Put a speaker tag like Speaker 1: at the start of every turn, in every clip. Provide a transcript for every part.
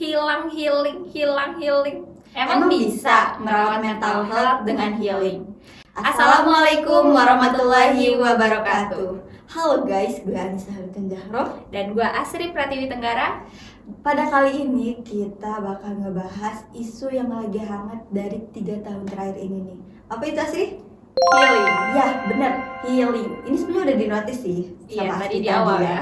Speaker 1: hilang healing. Emang bisa merawat mental health dengan healing?
Speaker 2: Assalamualaikum warahmatullahi wabarakatuh. Halo guys, gue Anissa Jahroh.
Speaker 1: Dan gue Asri Pratiwi Tenggara.
Speaker 2: Pada kali ini kita bakal ngebahas isu yang lagi hangat dari 3 tahun terakhir ini nih. Apa itu Asri?
Speaker 1: Healing.
Speaker 2: Ya bener, healing. Ini sebenarnya udah dinotis sih
Speaker 1: Iya,
Speaker 2: sama
Speaker 1: tadi
Speaker 2: Asti
Speaker 1: di awal ya.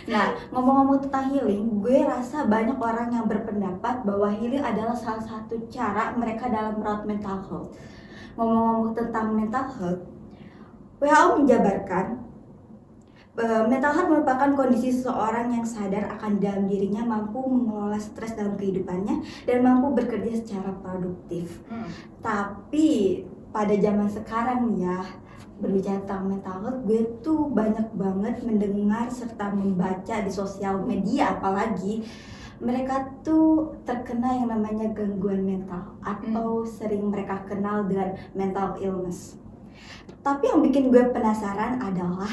Speaker 2: Nah, ngomong-ngomong tentang healing, gue rasa banyak orang yang berpendapat bahwa healing adalah salah satu cara mereka dalam merawat mental health. Ngomong-ngomong tentang mental health, WHO menjabarkan mental health merupakan kondisi seseorang yang sadar akan dalam dirinya, mampu mengelola stres dalam kehidupannya, dan mampu bekerja secara produktif. Tapi pada zaman sekarang nih ya, berbicara tentang mental health, gue tuh banyak banget mendengar serta membaca di sosial media, apalagi mereka tuh terkena yang namanya gangguan mental atau sering mereka kenal dengan mental illness. Tapi yang bikin gue penasaran adalah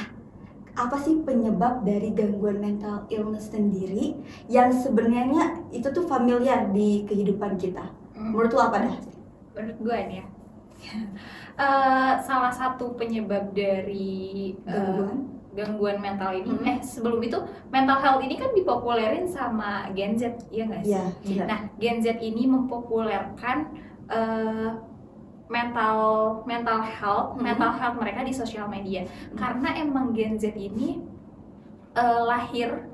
Speaker 2: apa sih penyebab dari gangguan mental illness sendiri yang sebenarnya itu tuh familiar di kehidupan kita. Menurut lo apa dah?
Speaker 1: Menurut gue nih ya, salah satu penyebab dari gangguan mental ini, sebelum itu mental health ini kan dipopulerin sama Gen Z, iya nggak sih?
Speaker 2: Iya.
Speaker 1: Nah, Gen Z ini mempopulerkan mental health mereka di sosial media, karena emang Gen Z ini lahir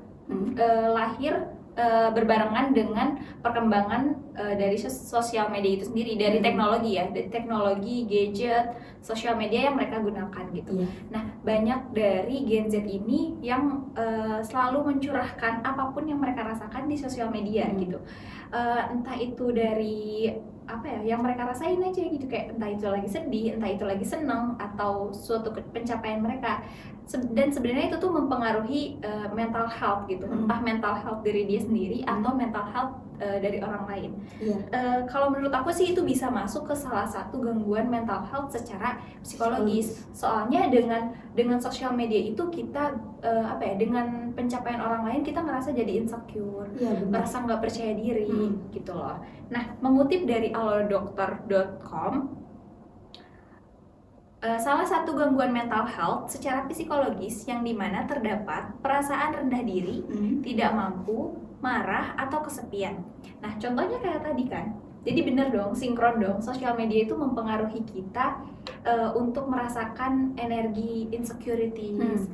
Speaker 1: berbarengan dengan perkembangan dari sosial media itu sendiri, dari teknologi ya, dari teknologi, gadget, sosial media yang mereka gunakan gitu. Nah, banyak dari Gen Z ini yang selalu mencurahkan apapun yang mereka rasakan di sosial media gitu. Entah itu dari apa ya, yang mereka rasain aja gitu, kayak entah itu lagi sedih, entah itu lagi seneng, atau suatu pencapaian mereka. Dan sebenarnya itu tuh mempengaruhi mental health gitu, entah mental health dari dia sendiri atau mental health dari orang lain. Kalau menurut aku sih itu bisa masuk ke salah satu gangguan mental health secara psikologis. Soalnya dengan sosial media itu kita dengan pencapaian orang lain kita ngerasa jadi insecure, merasa nggak percaya diri gitu loh. Nah, mengutip dari alodokter.com, salah satu gangguan mental health secara psikologis yang dimana terdapat perasaan rendah diri, tidak mampu, marah, atau kesepian. Nah, contohnya kayak tadi kan, jadi bener dong, sinkron dong, sosial media itu mempengaruhi kita untuk merasakan energi insecurities,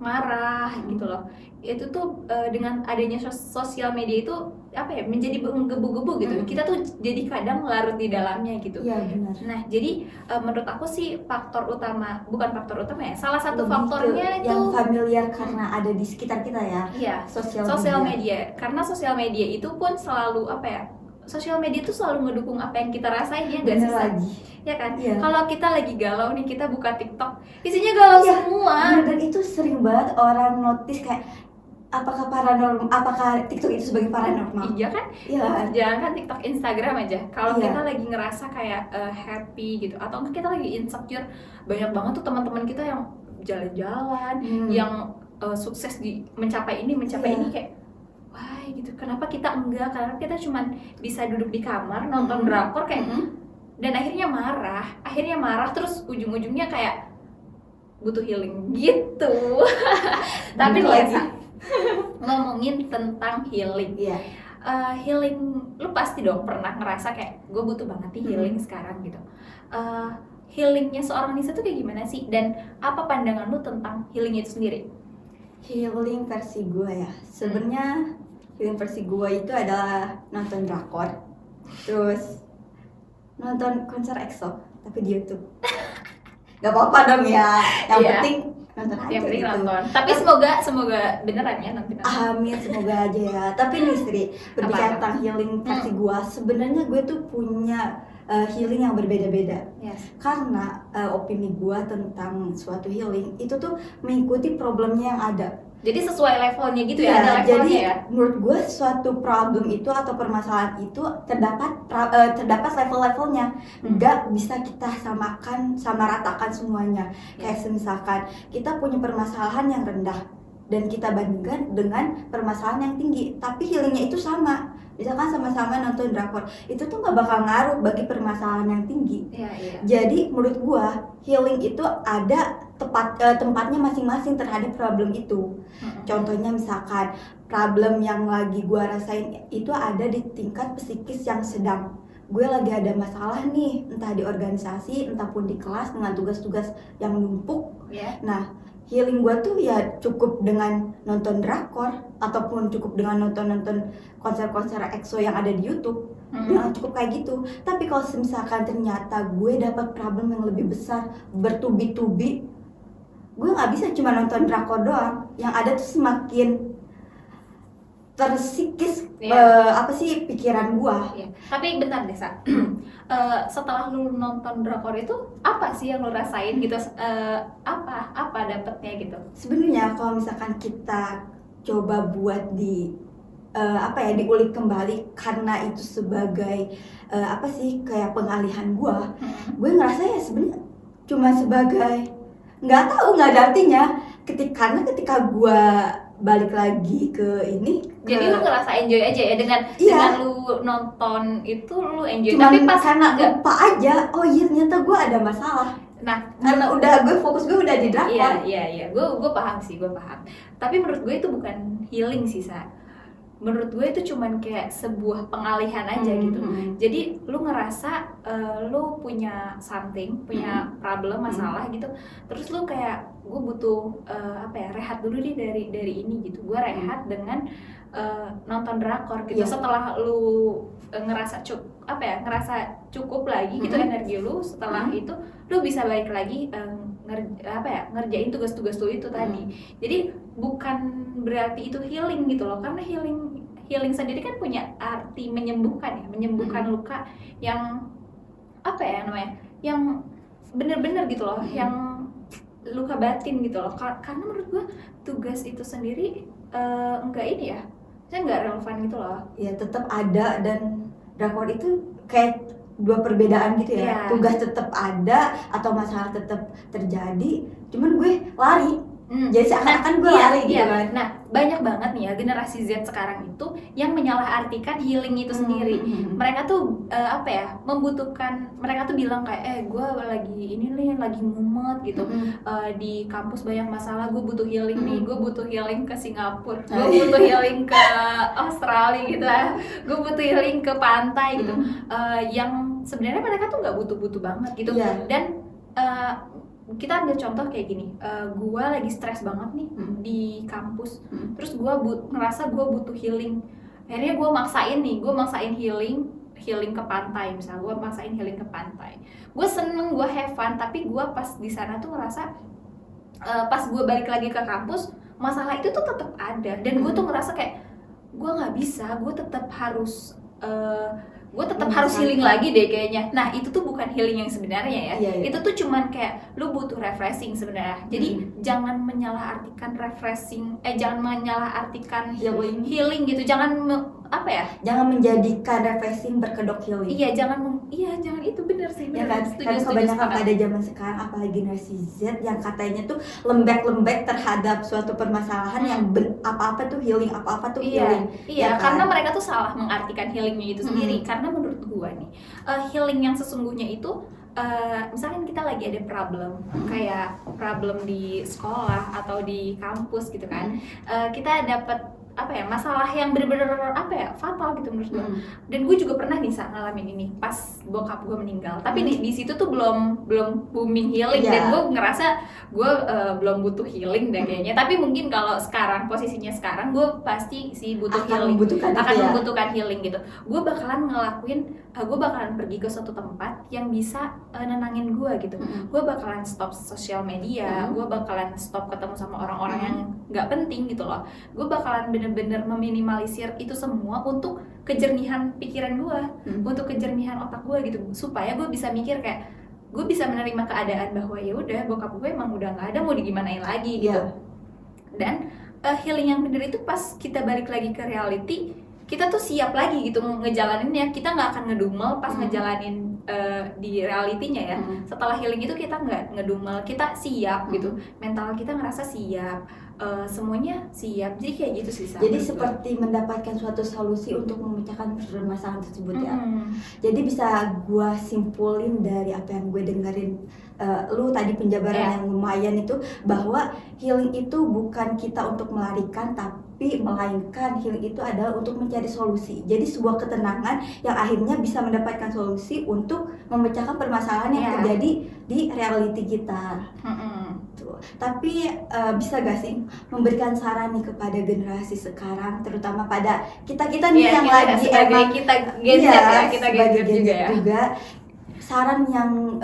Speaker 1: marah gitu loh. Itu tuh dengan adanya sosial media itu menjadi menggebu-gebu gitu. Kita tuh jadi kadang larut di dalamnya gitu.
Speaker 2: Benar.
Speaker 1: Nah, jadi menurut aku sih bukan faktor utama ya, salah satu faktornya itu
Speaker 2: yang familiar karena ada di sekitar kita ya.
Speaker 1: Iya, sosial media. Karena sosial media itu pun selalu sosial media itu selalu ngedukung apa yang kita rasain, ya nggak sih? Ya kan? Kalau kita lagi galau nih, kita buka TikTok, isinya galau semua.
Speaker 2: Dan itu sering banget orang notice kayak apakah TikTok itu sebagai paranormal?
Speaker 1: Iya kan? Jangan kan TikTok, Instagram aja. Kalau kita lagi ngerasa kayak happy gitu, atau kita lagi insecure, banyak banget tuh teman-teman kita yang jalan-jalan, yang sukses di mencapai ini kayak wah gitu. Kenapa kita enggak? Karena kita cuman bisa duduk di kamar nonton drakor kayak dan akhirnya marah terus ujung-ujungnya kayak butuh healing gitu. Tapi lagi ngomongin tentang healing, healing, lu pasti dong pernah ngerasa kayak gue butuh banget nih healing sekarang gitu. Healingnya seorang Nisa tuh kayak gimana sih, dan apa pandangan lu tentang healing itu sendiri?
Speaker 2: Healing versi gue ya, sebenarnya healing versi gue itu adalah nonton drakor, terus nonton konser EXO tapi di YouTube. Gak apa-apa dong ya, yang penting nonton aja
Speaker 1: yang penting
Speaker 2: gitu.
Speaker 1: nonton. Tapi semoga beneran ya nanti.
Speaker 2: Amin, semoga aja ya. Tapi nih Sri, berbicara tentang healing versi gue, sebenarnya gue tuh punya healing yang berbeda-beda. Karena opini gue tentang suatu healing itu tuh mengikuti problemnya yang ada.
Speaker 1: Jadi sesuai levelnya gitu ya, ada levelnya.
Speaker 2: Jadi
Speaker 1: ya?
Speaker 2: Menurut gue suatu problem itu atau permasalahan itu terdapat level-levelnya. Nggak bisa kita sama ratakan semuanya. Kayak misalkan kita punya permasalahan yang rendah, dan kita bandingkan dengan permasalahan yang tinggi, tapi healingnya itu sama. Misalkan sama-sama nonton drakor, itu tuh nggak bakal ngaruh bagi permasalahan yang tinggi. Jadi menurut gua healing itu ada tempatnya masing-masing terhadap problem itu. Contohnya misalkan problem yang lagi gua rasain itu ada di tingkat psikis yang sedang. Gue lagi ada masalah nih, entah di organisasi, entah pun di kelas dengan tugas-tugas yang numpuk. Nah, healing gue tuh ya cukup dengan nonton drakor ataupun cukup dengan nonton konser-konser EXO yang ada di YouTube. Ya, cukup kayak gitu. Tapi kalau misalkan ternyata gue dapat problem yang lebih besar, bertubi-tubi, gue nggak bisa cuma nonton drakor doang. Yang ada tuh semakin tersikis pikiran gua.
Speaker 1: Tapi bentar deh, setelah lu nonton drakor itu apa sih yang lu rasain gitu? Apa dapetnya gitu?
Speaker 2: Sebenarnya kalau misalkan kita coba buat diulik kembali karena itu sebagai kayak pengalihan gua ngerasa ya sebenarnya cuma sebagai nggak ada artinya ketika gua balik lagi ke ini.
Speaker 1: Jadi lu ngerasa enjoy aja ya dengan lu nonton itu lu enjoy.
Speaker 2: Cuman
Speaker 1: tapi pas
Speaker 2: karena lupa aja, oh iya ternyata gue ada masalah.
Speaker 1: Nah,
Speaker 2: karena fokus gue udah di drakor.
Speaker 1: Iya, gue paham. Tapi menurut gue itu bukan healing sih, menurut gue itu cuman kayak sebuah pengalihan aja gitu. Jadi lu ngerasa lu punya problem, masalah gitu. Terus lu kayak gue butuh rehat dulu nih dari ini gitu. Gue rehat dengan nonton drakor gitu. Setelah lu ngerasa cukup lagi gitu energi lu, setelah itu lu bisa balik lagi ngerjain tugas-tugas lu itu tadi. Jadi bukan berarti itu healing gitu loh, karena healing sendiri kan punya arti menyembuhkan luka yang yang bener-bener gitu loh, yang luka batin gitu loh. Karena menurut gue tugas itu sendiri nggak relevan gitu loh.
Speaker 2: Ya tetap ada, dan drakor itu kayak dua perbedaan gitu ya. Tugas tetap ada atau masalah tetap terjadi, cuman gue lari. Jadi seakan-akan gue lari gitu kan.
Speaker 1: Nah, banyak banget nih ya generasi Z sekarang itu yang menyalahartikan healing itu sendiri. Mereka tuh membutuhkan, mereka tuh bilang kayak gue lagi mumet gitu. Di kampus banyak masalah, gue butuh healing nih. Gue butuh healing ke Singapura, gue butuh healing ke Australia gitu lah. Gue butuh healing ke pantai gitu. Yang sebenarnya mereka tuh nggak butuh-butuh banget gitu. Dan kita ambil contoh kayak gini, gue lagi stres banget nih di kampus, terus gue ngerasa gue butuh healing. Akhirnya gue maksain healing ke pantai. Misalnya gue maksain healing ke pantai, gue seneng, gue have fun, tapi gue pas di sana tuh ngerasa pas gue balik lagi ke kampus, masalah itu tuh tetap ada. Dan gue tuh ngerasa kayak gue nggak bisa, gue tetap harus healing lagi deh kayaknya. Nah, itu tuh bukan healing yang sebenarnya ya. Itu tuh cuman kayak lu butuh refreshing sebenarnya. Jadi jangan menyalahartikan healing gitu. Jangan
Speaker 2: menjadikan refreshing berkedok healing.
Speaker 1: Jangan itu, bener sih.
Speaker 2: Ya kan? Karena kebanyakan pada zaman sekarang, apalagi generasi Z yang katanya tuh lembek terhadap suatu permasalahan yang apa-apa tuh healing, apa-apa tuh healing.
Speaker 1: Iya, kan? Karena mereka tuh salah mengartikan healingnya itu sendiri. Karena menurut gua nih, healing yang sesungguhnya itu misalkan kita lagi ada problem, kayak problem di sekolah atau di kampus gitu kan, kita dapat masalah yang bener-bener fatal gitu menurut gue. Dan gue juga pernah nih ngalamin ini pas bokap gue meninggal. Tapi di situ tuh belum booming healing. Dan gue ngerasa gue belum butuh healing deh kayaknya. Tapi mungkin kalau posisinya sekarang gue pasti sih butuh healing, membutuhkan healing gitu. Gue bakalan pergi ke suatu tempat yang bisa nenangin gue gitu. Gue bakalan stop sosial media, gue bakalan stop ketemu sama orang-orang yang nggak penting gitu loh. Gue bakalan bener-bener meminimalisir itu semua untuk kejernihan pikiran gue, untuk kejernihan otak gue gitu, supaya gue bisa mikir kayak gue bisa menerima keadaan bahwa ya udah bokap gue emang udah nggak ada, mau digimanain lagi gitu. Dan healing yang bener itu pas kita balik lagi ke reality, kita tuh siap lagi gitu ngejalaninnya. Kita nggak akan ngedumel pas ngejalanin di realitinya ya. Setelah healing itu kita nggak ngedumel, kita siap gitu, mental kita ngerasa siap, semuanya siap. Jadi kayak gitu sih.
Speaker 2: Jadi seperti mendapatkan suatu solusi untuk memecahkan permasalahan tersebut ya. Jadi bisa gue simpulin dari apa yang gue dengerin lu tadi penjabaran yang lumayan itu, bahwa healing itu bukan kita untuk melarikan, tapi melainkan healing itu adalah untuk mencari solusi. Jadi sebuah ketenangan yang akhirnya bisa mendapatkan solusi untuk memecahkan permasalahan yang terjadi di reality kita. Tuh. Tapi bisa gak sih memberikan saran nih kepada generasi sekarang, terutama pada kita nih yang
Speaker 1: kita
Speaker 2: lagi emang
Speaker 1: kita Gen Z kita Gen Z juga
Speaker 2: saran yang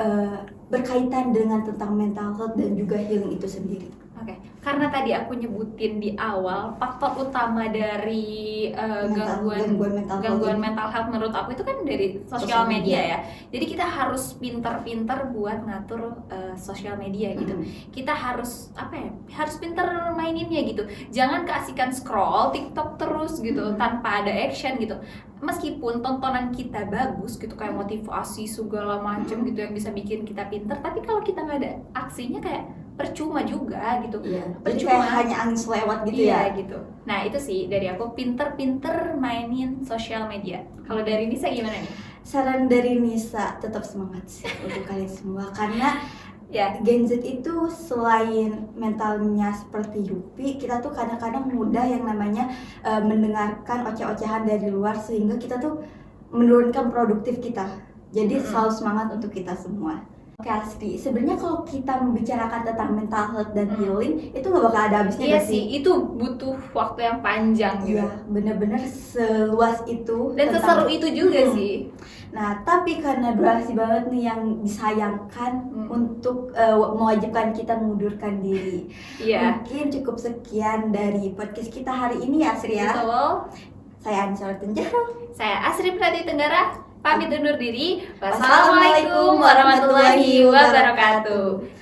Speaker 2: berkaitan dengan tentang mental health dan juga healing itu sendiri.
Speaker 1: Oke, karena tadi aku nyebutin di awal faktor utama dari gangguan mental health menurut aku itu kan dari sosial media ya. Jadi kita harus pintar-pintar buat ngatur sosial media gitu. Kita harus harus pintar maininnya gitu. Jangan keasikan scroll TikTok terus gitu tanpa ada action gitu. Meskipun tontonan kita bagus gitu, kayak motivasi segala macam gitu yang bisa bikin kita pintar, tapi kalau kita nggak ada aksinya kayak percuma juga gitu.
Speaker 2: Jadi kayak hanya angin selewat gitu ya
Speaker 1: gitu. Nah itu sih dari aku, pinter-pinter mainin sosial media. Kalau dari Nisa gimana nih?
Speaker 2: Saran dari Nisa, tetap semangat sih untuk kalian semua, karena Gen Z itu selain mentalnya seperti Yupi, kita tuh kadang-kadang mudah yang namanya mendengarkan oceh-ocehan dari luar, sehingga kita tuh menurunkan produktif kita. Jadi selalu semangat untuk kita semua. Oke Asri, sebenarnya kalau kita membicarakan tentang mental health dan healing itu nggak bakal ada habisnya.
Speaker 1: Iya sih, itu butuh waktu yang panjang gitu.
Speaker 2: Iya, bener-bener seluas itu
Speaker 1: dan seseru itu juga sih.
Speaker 2: Nah, tapi karena durasi banget nih yang disayangkan untuk mewajibkan kita mengundurkan diri. Mungkin cukup sekian dari podcast kita hari ini ya Asri ya.
Speaker 1: Betul.
Speaker 2: Saya Ansor Tenjaro.
Speaker 1: Saya Asri Prati Tenggara. Pamit undur diri. Wassalamualaikum warahmatullahi wabarakatuh.